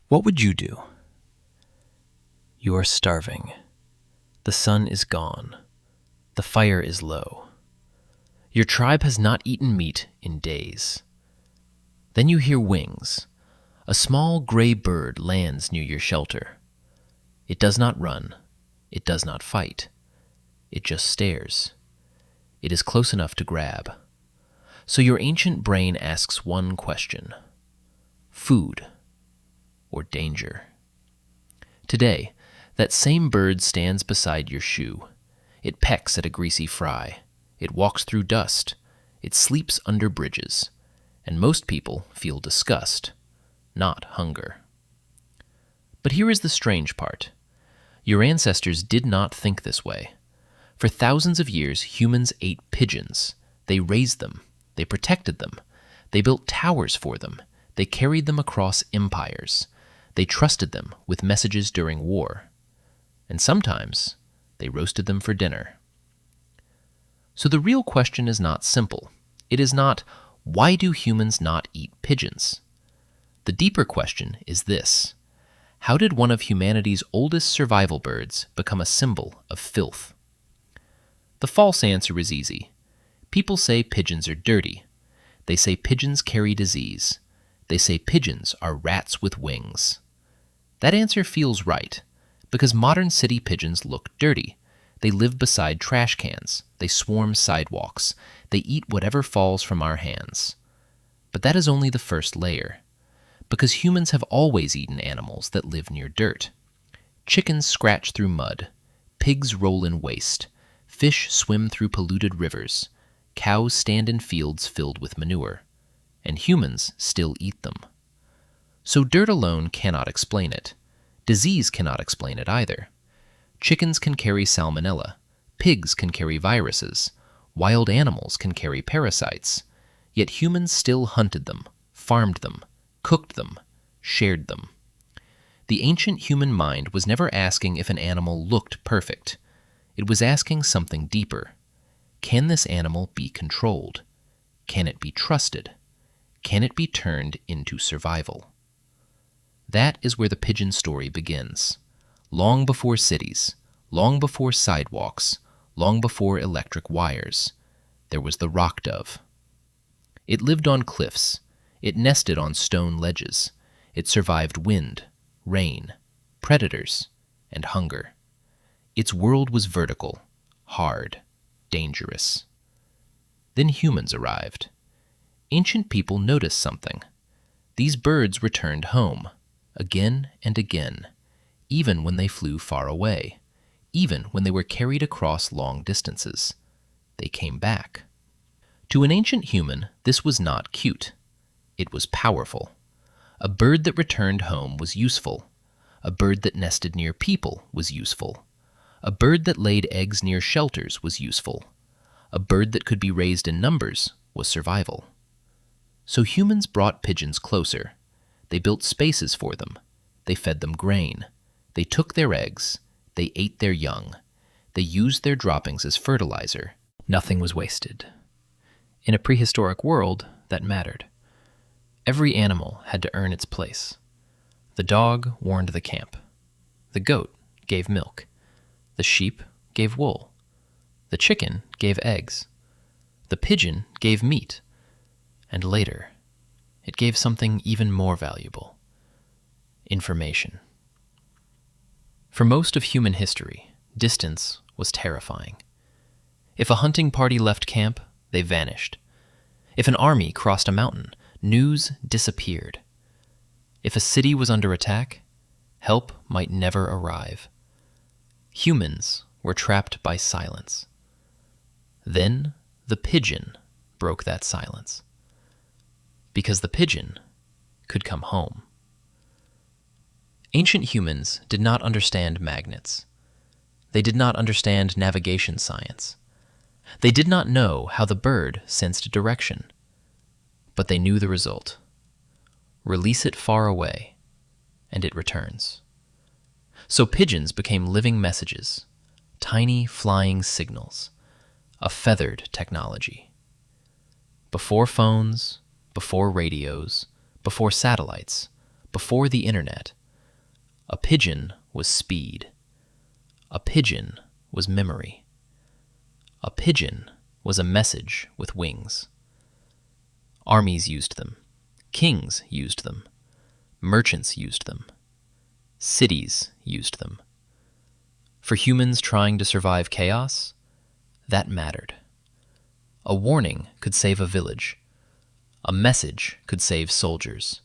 What would you do? You are starving. The sun is gone. The fire is low. Your tribe has not eaten meat in days. Then you hear wings. A small gray bird lands near your shelter. It does not run. It does not fight. It just stares. It is close enough to grab. So your ancient brain asks one question: food or danger? Today, that same bird stands beside your shoe. It pecks at a greasy fry. It walks through dust. It sleeps under bridges. And most people feel disgust, not hunger. But here is the strange part. Your ancestors did not think this way. For thousands of years, humans ate pigeons. They raised them. They protected them. They built towers for them. They carried them across empires. They trusted them with messages during war. And sometimes they roasted them for dinner. So the real question is not simple. It is not, why do humans not eat pigeons? The deeper question is this: how did one of humanity's oldest survival birds become a symbol of filth? The false answer is easy. People say pigeons are dirty. They say pigeons carry disease. They say pigeons are rats with wings. That answer feels right, because modern city pigeons look dirty. They live beside trash cans. They swarm sidewalks. They eat whatever falls from our hands. But that is only the first layer, because humans have always eaten animals that live near dirt. Chickens scratch through mud. Pigs roll in waste. Fish swim through polluted rivers. Cows stand in fields filled with manure. And humans still eat them. So dirt alone cannot explain it. Disease cannot explain it either. Chickens can carry salmonella. Pigs can carry viruses. Wild animals can carry parasites. Yet humans still hunted them, farmed them, cooked them, shared them. The ancient human mind was never asking if an animal looked perfect. It was asking something deeper. Can this animal be controlled? Can it be trusted? Can it be turned into survival? That is where the pigeon story begins. Long before cities, long before sidewalks, long before electric wires, there was the rock dove. It lived on cliffs. It nested on stone ledges. It survived wind, rain, predators, and hunger. Its world was vertical, hard, dangerous. Then humans arrived. Ancient people noticed something. These birds returned home, again and again, even when they flew far away, even when they were carried across long distances. They came back. To an ancient human, this was not cute. It was powerful. A bird that returned home was useful. A bird that nested near people was useful. A bird that laid eggs near shelters was useful. A bird that could be raised in numbers was survival. So humans brought pigeons closer. They built spaces for them. They fed them grain. They took their eggs. They ate their young. They used their droppings as fertilizer. Nothing was wasted. In a prehistoric world, that mattered. Every animal had to earn its place. The dog warned the camp. The goat gave milk. The sheep gave wool. The chicken gave eggs. The pigeon gave meat. And later, it gave something even more valuable: information. For most of human history, distance was terrifying. If a hunting party left camp, they vanished. If an army crossed a mountain, news disappeared. If a city was under attack, help might never arrive. Humans were trapped by silence. Then the pigeon broke that silence. Because the pigeon could come home. Ancient humans did not understand magnets. They did not understand navigation science. They did not know how the bird sensed direction. But they knew the result. Release it far away, and it returns. So pigeons became living messages, tiny flying signals, a feathered technology. Before phones, before radios, before satellites, before the internet, a pigeon was speed. A pigeon was memory. A pigeon was a message with wings. Armies used them. Kings used them. Merchants used them. Cities used them. For humans trying to survive chaos, that mattered. A warning could save a village. A message could save soldiers.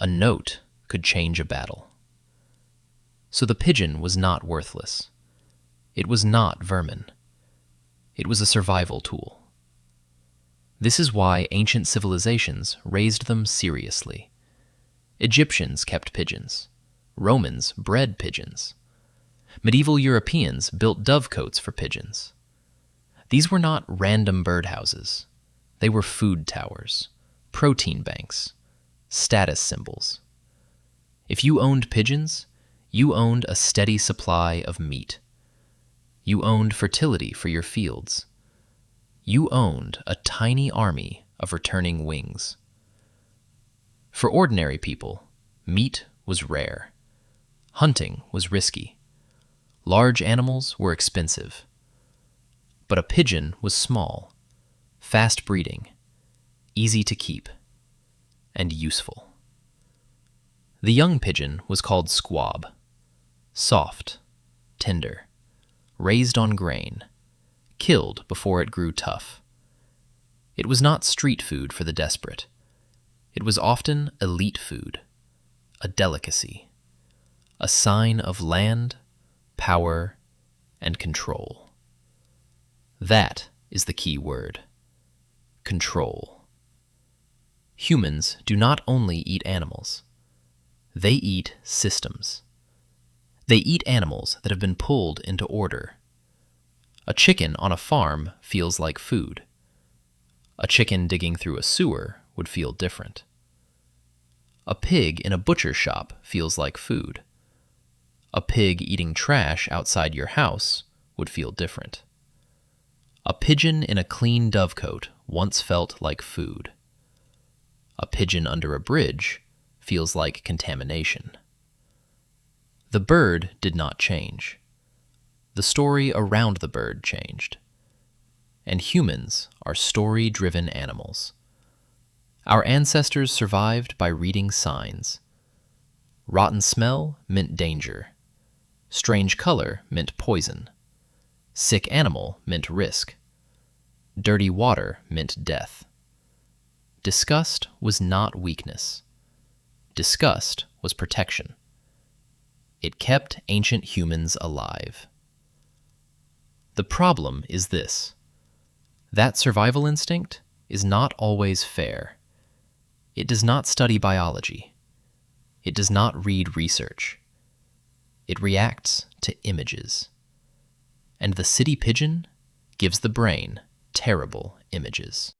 A note could change a battle. So the pigeon was not worthless. It was not vermin. It was a survival tool. This is why ancient civilizations raised them seriously. Egyptians kept pigeons. Romans bred pigeons. Medieval Europeans built dovecotes for pigeons. These were not random birdhouses. They were food towers, protein banks, status symbols. If you owned pigeons, you owned a steady supply of meat. You owned fertility for your fields. You owned a tiny army of returning wings. For ordinary people, meat was rare. Hunting was risky. Large animals were expensive. But a pigeon was small, fast breeding, easy to keep, and useful. The young pigeon was called squab, soft, tender, raised on grain, killed before it grew tough. It was not street food for the desperate. It was often elite food, a delicacy, a sign of land, power, and control. That is the key word: control. Humans do not only eat animals. They eat systems. They eat animals that have been pulled into order. A chicken on a farm feels like food. A chicken digging through a sewer would feel different. A pig in a butcher shop feels like food. A pig eating trash outside your house would feel different. A pigeon in a clean dovecote once felt like food. A pigeon under a bridge feels like contamination. The bird did not change. The story around the bird changed. And humans are story-driven animals. Our ancestors survived by reading signs. Rotten smell meant danger. Strange color meant poison. Sick animal meant risk. Dirty water meant death. Disgust was not weakness. Disgust was protection. It kept ancient humans alive. The problem is this: that survival instinct is not always fair. It does not study biology. It does not read research. It reacts to images. And the city pigeon gives the brain terrible images.